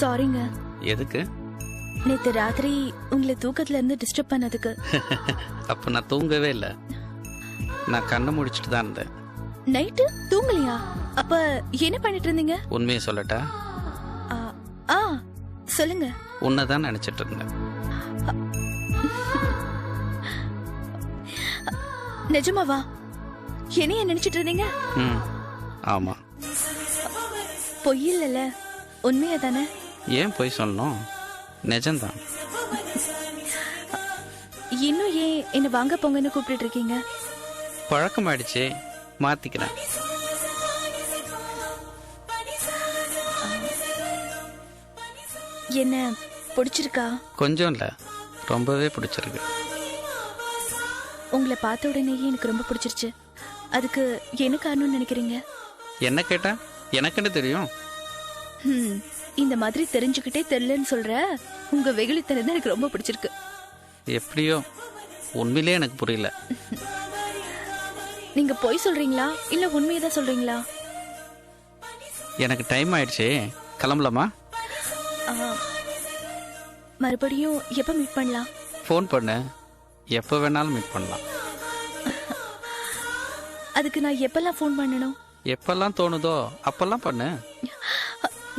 சாரிங்க. எதுக்கு? நேத்து ராத்திரி உங்களை தூக்கத்துல இருந்து டிஸ்டர்ப் பண்ணதுக்கு. அப்ப நான் தூங்கவே இல்லை, நான் கண்ணை முடிச்சிட்டு தான் இருந்தேன். நைட்டு தூங்கலையா? அப்ப என்ன பண்ணிட்டு இருந்தீங்க? உண்மையை சொல்லட்டா? ஆ சொல்லுங்க. உன்னதான் நினைச்சிட்டு இருந்தேன். நிஜமாவா? என்னைய நினைச்சிட்டு இருந்தீங்க? ஆமா. பொய் இல்லல, உண்மையா தானே? ஏன் பொய் சொல்லணும்? நிஜம்தான். இன்னும் ஏன் என்ன வாங்க போங்கன்னு கூப்பிட்டு இருக்கீங்க? பழக்கமாயிடுச்சு, மாத்திக்கிறேன். என்ன பிடிச்சிருக்கா? கொஞ்சம் இல்ல, ரொம்பவே பிடிச்சிருக்கு. உங்களை பார்த்த உடனேயே எனக்கு ரொம்ப பிடிச்சிருச்சு. அதுக்கு என்ன காரணம்னு நினைக்கிறீங்க? என்ன கேட்டா எனக்குன்னு தெரியும். இந்த மாதிரி தெரிஞ்சுக்கிட்டே தெரியலன்னு சொல்ற உங்க வெகுளித்தனம் தான் எனக்கு ரொம்ப பிடிச்சிருக்கு. எப்படியோ உண்மையிலே எனக்கு புரியல. நீங்க பொய் சொல்றீங்களா இல்ல உண்மையதான் சொல்றீங்களா? எனக்கு டைம் ஆயிடுச்சு, கிளம்பலாமா? மறுபடியும் எப்ப மீட் பண்ணலாம்? ஃபோன் பண்ணு, எப்ப வேணாலும் மீட் பண்ணலாம். அதுக்கு நான் எப்பெல்லாம் ஃபோன் பண்ணணும்? எப்பெல்லாம் தோணுதோ அப்பெல்லாம் பண்ணு.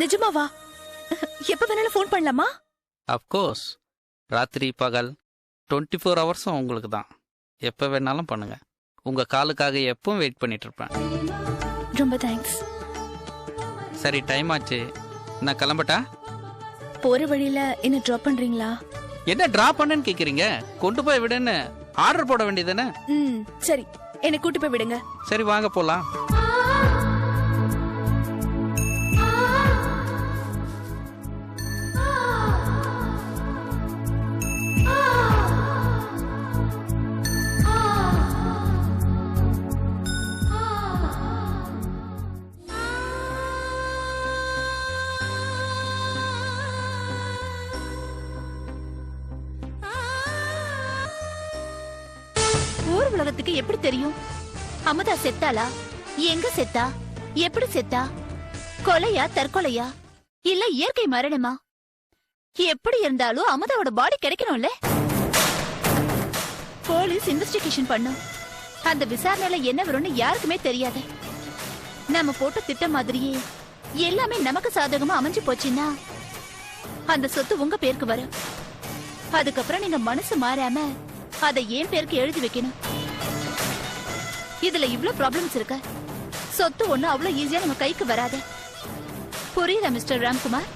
நிஜமாவா? எப்ப வேணாலும் ஃபோன் பண்ணலாமா? அஃப்கோர்ஸ். ராத்திரி பகல் 24 ஹவர்ஸும் உங்களுக்கு தான். எப்ப வேணாலும் பண்ணுங்க. உங்க காலுக்காக எப்பவும் வெயிட் பண்ணிட்டு இருப்பேன். ரொம்ப தேங்க்ஸ். சரி, டைம் ஆச்சு, நான் கிளம்பட்டா? போற வழியில என்ன டிராப் பண்றீங்களா? என்ன டிராப் பண்ணேன்னு கேக்குறீங்க? கொண்டு போய் விடுன்னு ஆர்டர் போட வேண்டியதானே? சரி, என்னை கூட்டி போய் விடுங்க. சரி, வாங்க போலாம். ஊர் உலகத்துக்கு எப்படி தெரியும் அமுதா செத்தாளா, எங்க செத்தா, எப்படி செத்தா, கொலையா தற்கொலையா இல்ல இயற்கை மரணமா? எப்படி இருந்தாலும் அமுதாவோட பாடி கிடைக்கணும்ல. போலீஸ் இன்வெஸ்டிகேஷன் பண்ணும். அந்த விசாரணையில என்ன வரும்னு யாருக்குமே தெரியாது. நம்ம போட்ட திட்டம் மாதிரியே எல்லாமே நமக்கு சாதகமா அமைஞ்சு போச்சுன்னா அந்த சொத்து உங்க பேருக்கு வரும். அதுக்கப்புறம் நீங்க மனசு மாறாம அதை ஏன் பேருக்கு எழுதி வைக்கணும். இதுல இவ்ளோ ப்ராப்ளம்ஸ் இருக்கு. சொத்து ஒண்ணு அவ்வளவு ஈஸியா நம்ம கைக்கு வராது. புரியுதா மிஸ்டர் ராம்குமார்?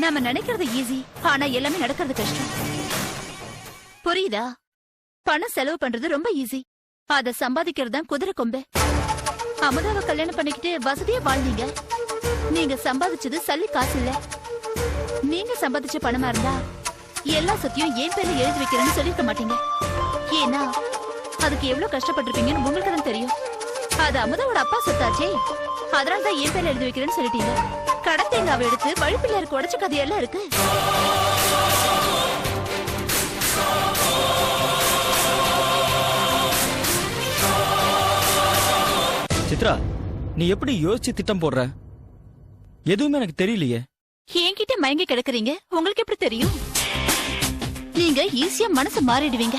நாம நினைக்கிறது ஈஸி, ஆனா எல்லாமே நடக்கிறது கஷ்டம். புரியுதா? பணம் செலவு பண்றது ரொம்ப ஈஸி, அத சம்பாதிக்கிறது தான் குதிரை கொம்பு. அமுதாவை கல்யாணம் பண்ணிக்கிட்டு வசதியா வாழ்ந்தீங்க. நீங்க சம்பாதிச்சது சல்லி காசு இல்ல. நீங்க சம்பாதிச்ச பணமா இருந்தா எல்லா சொத்தையும் ஏன் பேர்ல எழுதி வைக்கிறேன்னு சொல்லிருக்க மாட்டீங்க. ஏன்னா அதுக்கு எவ்வளவு கஷ்டப்பட்டிருப்பீங்கன்னு உங்களுக்கு தான் தெரியும். அது அமுதாவோட அப்பா சொத்தாச்சே, அதனாலதான் ஏன் பேர்ல எழுதி வைக்கிறேன்னு சொல்லிட்டீங்க. கடத்தேங்காவை எடுத்து வழிப்பிள்ளையாருக்கு உடைச்ச கதையெல்லாம் இருக்கு. சித்ரா, நீ எப்படி யோசிச்சு திட்டம் போடுற? எதுவுமே எனக்கு தெரியலையே. என்கிட்ட மயங்கி கிடக்குறீங்க, உங்களுக்கு எப்படி தெரியும்? நீங்க ஈஸியா மனசு மாறிடுவீங்க.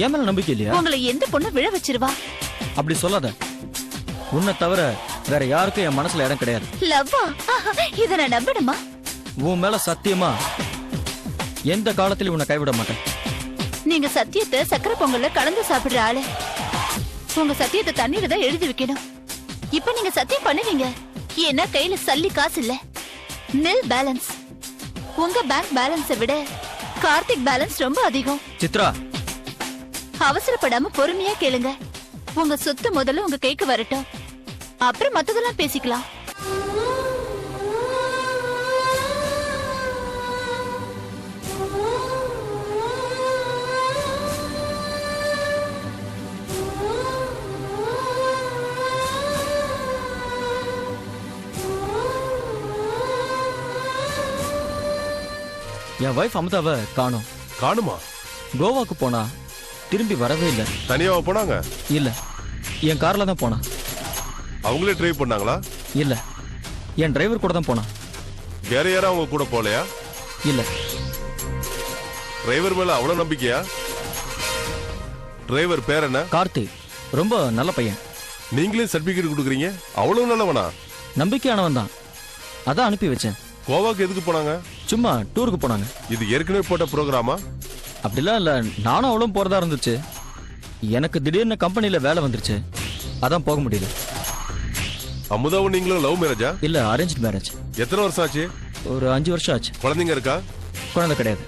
என் மேல நம்பிக்கை இல்லையா? உங்களை எந்த பொண்ணு விழ வச்சிருவா? அப்படி சொல்லாத. உன்னை தவிர வேற யாருக்கும் என் மனசுல இடம் கிடையாது. லவ்வா? இத நான் நம்பணுமா? உன் மேல சத்தியமா எந்த காலத்திலும் உன்னை கைவிட மாட்டேன். நீங்க சத்தியத்தை சக்கரை பொங்கல்ல கலந்து சாப்பிடுற ஆளு. உங்க சத்தியத்தை தண்ணீர் தான் எழுதி வைக்கணும். இப்ப நீங்க சத்தியம் பண்ணுவீங்க. ஏன்னா கையில சல்லி காசு இல்ல, நில் பேலன்ஸ். உங்க பேங்க் பேலன்ஸை விட கார்த்திக் பேலன்ஸ் ரொம்ப அதிகம். சித்ரா, அவசரப்படாம பொறுமையா கேளுங்க. உங்க சொத்து முதல்ல உங்க கைக்கு வரட்டும், அப்புறம் மத்ததெல்லாம் பேசிக்கலாம். என் வைஃப் அமுதாவை காணோம். காணுமா? கோவாக்கு போனா திரும்பி வரவே இல்லை. தனியாவா போனாங்க? இல்ல, என் கார்ல தான் போனா. அவங்களே டிரைவ் பண்ணாங்களா? இல்ல, என் டிரைவர் கூட தான் போனா. வேற யாரும் அவங்க கூட போலையா? இல்ல. டிரைவர் மேல அவ்வளவு நம்பிக்கையா? டிரைவர் பேர் என்ன? கார்த்தி. ரொம்ப நல்ல பையன். நீங்களே சர்டிபிகேட் கொடுக்குறீங்க, அவ்வளவு நல்லவனா? நம்பிக்கையானவன் தான், அதான் அனுப்பி வச்சேன். கோவாக்கு எதுக்கு போனாங்க? சும்மா டூருக்கு போனாங்க. இது ஏற்கனவே போட்ட ப்ரோக்ராமா? அப்படிலாம் இல்ல, நானும் அவளும் போறதா இருந்துச்சு. எனக்கு திடீர்னு கம்பெனில வேலை வந்துருச்சு, அதான் போக முடியல. அமுதாவும் நீங்களும் லவ் மேரேஜா? இல்ல, அரேஞ்ச் மேரேஜ். எத்தனை வருஷம் ஆச்சு? ஒரு 5 வருஷம் ஆச்சு. குழந்தைங்க இருக்கா? குழந்தை கிடையாது.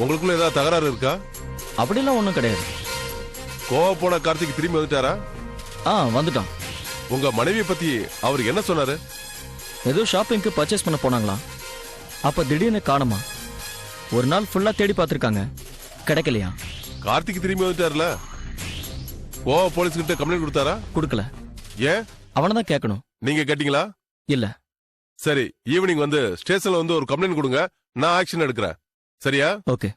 உங்களுக்குள்ள ஏதாவது தகராறு இருக்கா? அப்படிலாம் ஒண்ணும் கிடையாது. கோவா போன கார்த்திக் திரும்பி வந்துட்டாரா? வந்துட்டான். உங்க மனைவியை பத்தி அவர் என்ன சொன்னாரு? ஏதோ ஷாப்பிங்க்கு பர்ச்சேஸ் பண்ண போனாங்களாம். அப்ப திடீர்னு காணுமா. ஒரு நாள் ஃபுல்லா தேடி பார்த்திருக்காங்க, கிடைக்கலையா. கார்த்திக் திரும்பி வந்துட்டார்ல, கோவா போலீஸ் கிட்ட கம்ப்ளைண்ட் கொடுத்தாரா? கொடுக்கல. ஏன்? அவனை தான் கேட்கணும். நீங்க கேட்டீங்களா? இல்ல. சரி, ஈவினிங் வந்து ஸ்டேஷன்ல வந்து ஒரு கம்ப்ளைண்ட் கொடுங்க, நான் ஆக்ஷன் எடுக்கிறேன். சரியா? ஓகே.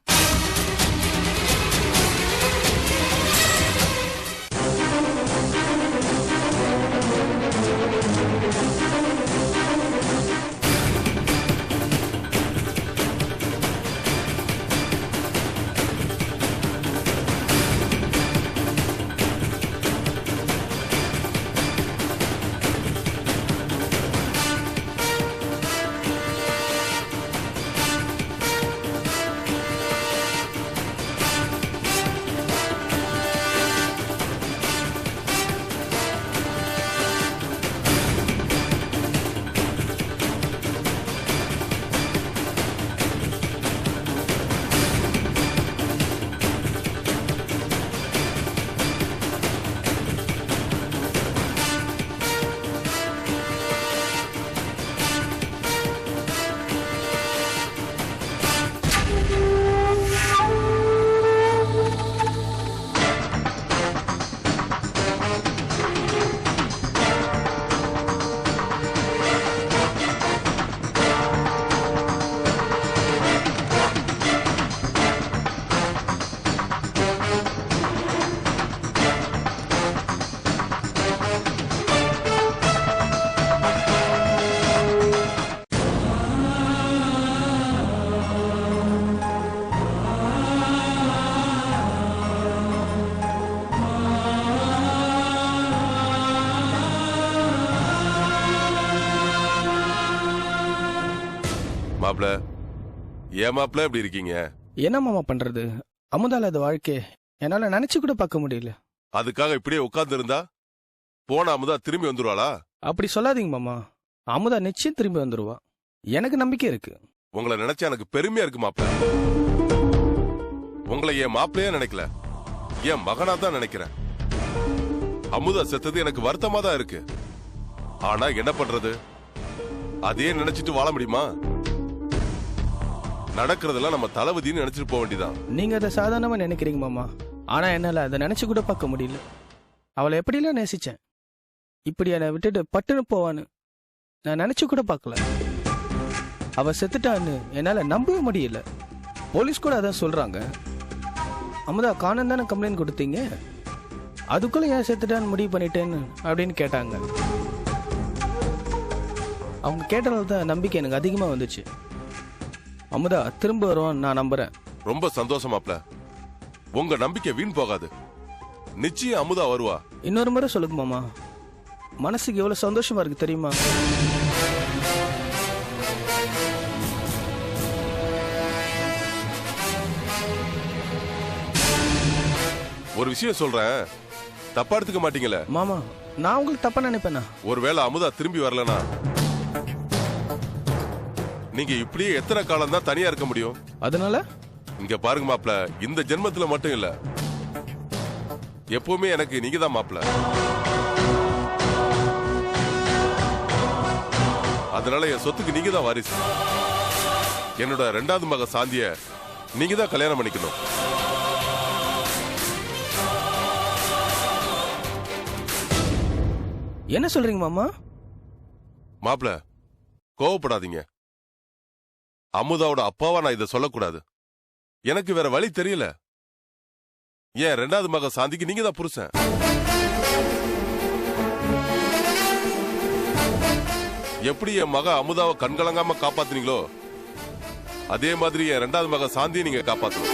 மாப்ள, ஏன் மாப்ள இப்படி இருக்கீங்க? என்ன மாமா பண்றது, அமுதால அது வாழ்க்கை என்னால நினைச்சு கூட பார்க்க முடியல. அதுக்காக இப்படியே உட்கார்ந்து இருந்தா போன அமுதா திரும்பி வந்துருவாளா? அப்படி சொல்லாதீங்க மாமா, அமுதா நிச்சயம் திரும்பி வந்துருவா, எனக்கு நம்பிக்கை இருக்கு. உங்களை நினைச்சா எனக்கு பெருமையா இருக்கு மாப்ள. உங்களை என் மாப்பிளையா நினைக்கல, என் மகனா தான் நினைக்கிறேன். அமுதா செத்தது எனக்கு வருத்தமா தான் இருக்கு. ஆனா என்ன பண்றது, அதே நினைச்சிட்டு வாழ முடியுமா? நடக்கிறதெல்லாம் நம்ம தளபதினு நினைச்சிட்டு போக வேண்டியதான். நீங்க அதை சாதாரணமா நினைக்கிறீங்க மாமா, ஆனா என்னால அதை நினைச்சு கூட பார்க்க முடியல. அவளை எப்படிலாம் நேசிச்சேன், இப்படி என்னை விட்டுட்டு பட்டுன்னு போவான்னு நான் நினைச்சு கூட பார்க்கல. அவ செத்துட்டான்னு என்னால நம்பவே முடியல. போலீஸ் கூட அதான் சொல்றாங்க. அமுதா காணம் தானே கம்ப்ளைண்ட் கொடுத்தீங்க, அதுக்குள்ள ஏன் செத்துட்டான்னு முடிவு பண்ணிட்டேன்னு அப்படின்னு கேட்டாங்க. அவங்க கேட்டதால தான் நம்பிக்கை எனக்கு அதிகமா வந்துச்சு. அமுதா திரும்ப வருவான்னு நான் நம்புறேன். ரொம்ப சந்தோஷமாப்ல. உங்க நம்பிக்கை வீண் போகாது, நிச்சயம் அமுதா வருவா. இன்னொரு முறை சொல்லுங்க மாமா, மனசுக்கு எவ்வளவு சந்தோஷமா இருக்கு தெரியுமா? ஒரு விஷயம் சொல்றேன், தப்பா எடுத்துக்க மாட்டீங்களே? மாமா, நான் உங்களுக்கு தப்பா நினைப்பேனா? ஒருவேளை அமுதா திரும்பி வரலனா நீங்க இப்படியே எத்தனை காலம் தான் தனியா இருக்க முடியும்? அதனால இங்க பாருங்க மாப்ள, இந்த ஜென்மத்துல மட்டும் இல்ல, எப்பவுமே எனக்கு நீங்க தான் மாப்ள. அதனால என் சொத்துக்கு நீங்க தான் வாரிசு. என்னோட 2வது மக சாந்திய நீங்க தான் கல்யாணம் பண்ணிக்கணும். என்ன சொல்றீங்க மாமா? மாப்ள, கோவப்படாதீங்க. அமுதாவோட அப்பாவா நான் இதை சொல்லக்கூடாது, எனக்கு வேற வழி தெரியல. ஏன் 2வது மக சாந்திக்கு நீங்க தான் புருஷன். எப்படி என் மக அமுதாவை கண்கலங்காம காப்பாத்துனீங்களோ அதே மாதிரி என் ரெண்டாவது மக சாந்தியை நீங்க காப்பாத்தணும்.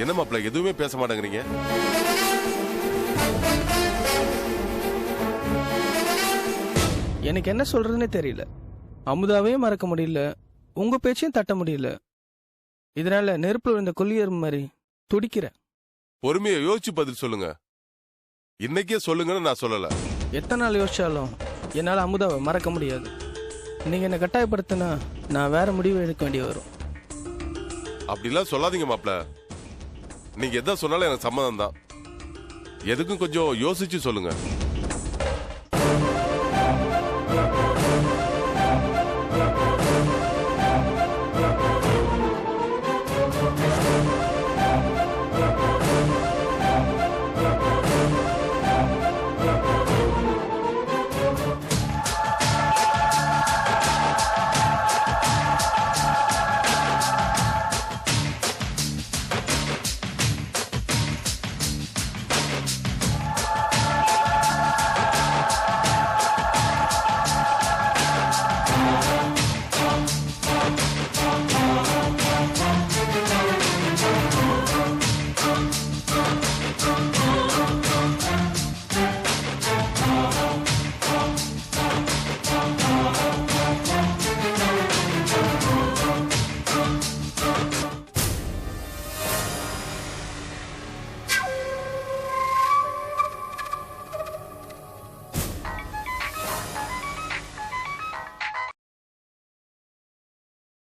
என்ன மாப்பிள்ள எதுவுமே பேச மாட்டேங்கிறீங்க? எனக்கு என்ன சொல்றதுன்னே தெரியல. அமுதாவையும் மறக்க முடியல, உங்க பேச்சையும் தட்ட முடியல. இதனால நெருப்புல விழுந்த கொல்லியர் மாதிரி துடிக்கிறேன். பொறுமையை யோசிச்சு பதில் சொல்லுங்க. இன்னைக்கே சொல்லுங்கன்னு நான் சொல்லல. எத்தனை நாள் யோசிச்சாலும் என்னால அமுதாவை மறக்க முடியாது. நீங்க என்ன கட்டாயப்படுத்தினா நான் வேற முடிவு எடுக்க வேண்டிய வரும். அப்படிலாம் சொல்லாதீங்க மாப்பிள்ள. நீங்க எதை சொன்னாலும் எனக்கு சம்மதம் தான். எதுக்கும் கொஞ்சம் யோசிச்சு சொல்லுங்க.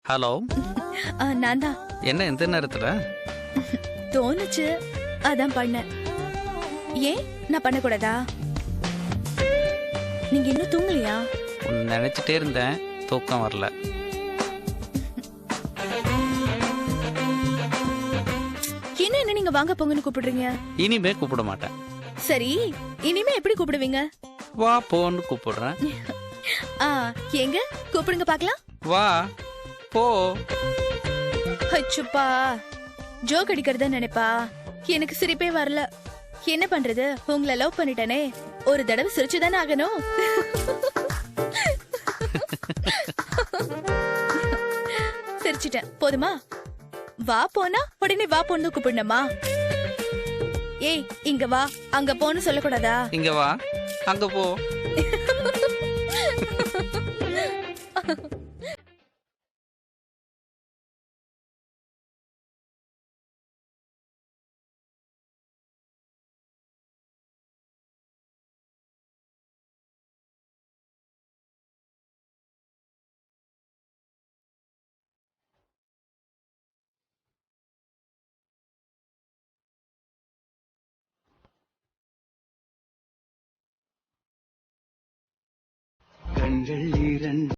ஹலோ, நான் தான். என்ன எந்த நேரத்துல? தோணுச்சு, அதான் பண்ணேன். ஏன் நான் பண்ணக்கூடாதா? நீங்க இன்னும் தூங்கலையா? உன்னை நினைச்சிட்டே இருந்தேன், தூக்கம் வரல. என்ன நீங்க வாங்க போங்கன்னு கூப்பிடுறீங்க? இனிமே கூப்பிட மாட்டேன். சரி, இனிமே எப்படி கூப்பிடுவீங்க? வா போன்னு கூப்பிடுறேன். எங்க கூப்பிடுங்க பாக்கலாம். வா போ. அச்சுப்பா, ஜோக் அடிக்கிறதா நினைப்பா. எனக்கு சிரிப்பே வரல. என்ன பண்றது, உங்களை லவ் பண்ணிட்டேனே, ஒரு தடவை சிரிச்சுதானே ஆகணும். சிரிச்சிட்டேன், போதுமா? வா போனா உடனே வா போன்னு கூப்பிடணுமா? ஏய், இங்க வா அங்க போன்னு சொல்லக்கூடாதா? இங்க வா அங்க போ. கண்கள் இரண்டு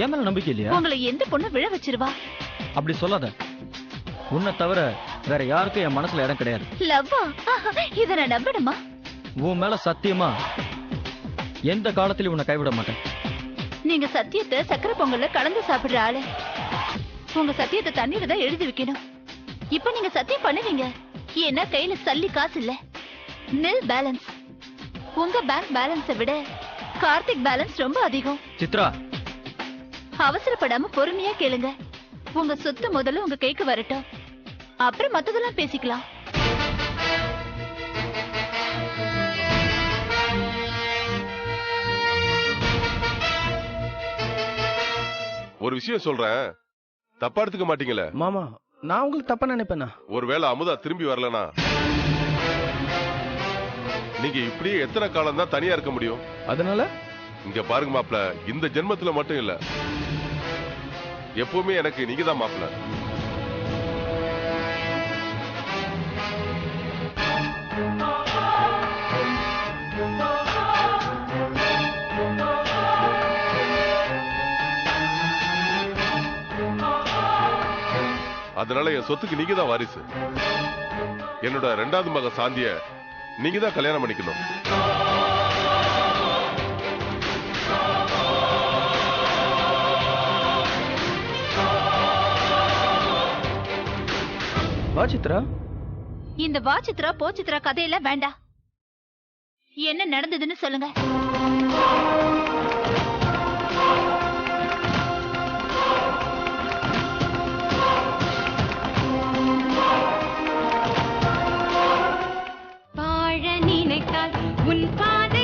என் மேல நம்பிக்கை இல்லையா? உங்களை எந்த பொண்ணு விழ வச்சிருவா? அப்படி சொல்லாத. உன்னை தவிர வேற யாருக்கும் என் மனசுல இடம் கிடையாது. லவ்வா? இத நான் நம்பணுமா? உன் மேல சத்தியமா எந்த காலத்திலும் உன்னை கைவிட மாட்டேன். நீங்க சத்தியத்தை சக்கரை பொங்கல்ல கலந்து சாப்பிடுற ஆளு. உங்க சத்தியத்தை தண்ணீர தான் எழுதி வைக்கணும். இப்ப நீங்க சத்தியம் பண்ணுவீங்க. ஏன்னா கையில சல்லி காசு இல்ல, நில் பேலன்ஸ். உங்க பேங்க் பேலன்ஸை விட கார்த்திக் பேலன்ஸ் ரொம்ப அதிகம். சித்ரா, அவசரப்படாம பொறுமையா கேளுங்க. உங்க சொத்து முதல்ல உங்க கைக்கு வரட்டும், அப்புறம் மத்ததெல்லாம் பேசிக்கலாம். ஒரு விஷயம் சொல்றேன், தப்பா எடுத்துக்க மாட்டீங்களே? மாமா, நான் உங்களுக்கு தப்பா நினைப்பேனா? ஒருவேளை அமுதா திரும்பி வரலனா நீங்க இப்படியே எத்தனை காலம் தான் தனியா இருக்க முடியும்? அதனால இங்க பாருங்க மாப்ள, இந்த ஜென்மத்துல மட்டும் இல்ல, எப்பவுமே எனக்கு நீங்க தான் மாப்ள. அதனால என் சொத்துக்கு நீங்க தான் வாரிசு. என்னோட 2வது மக சாந்திய நீங்க தான் கல்யாணம் பண்ணிக்கணும். வா சித்ரா. இந்த வா சித்ரா போ சித்ரா கதையெல்லாம் வேண்டாம். என்ன நடந்ததுன்னு சொல்லுங்க. வாழ நினைத்தால் உன் பாதை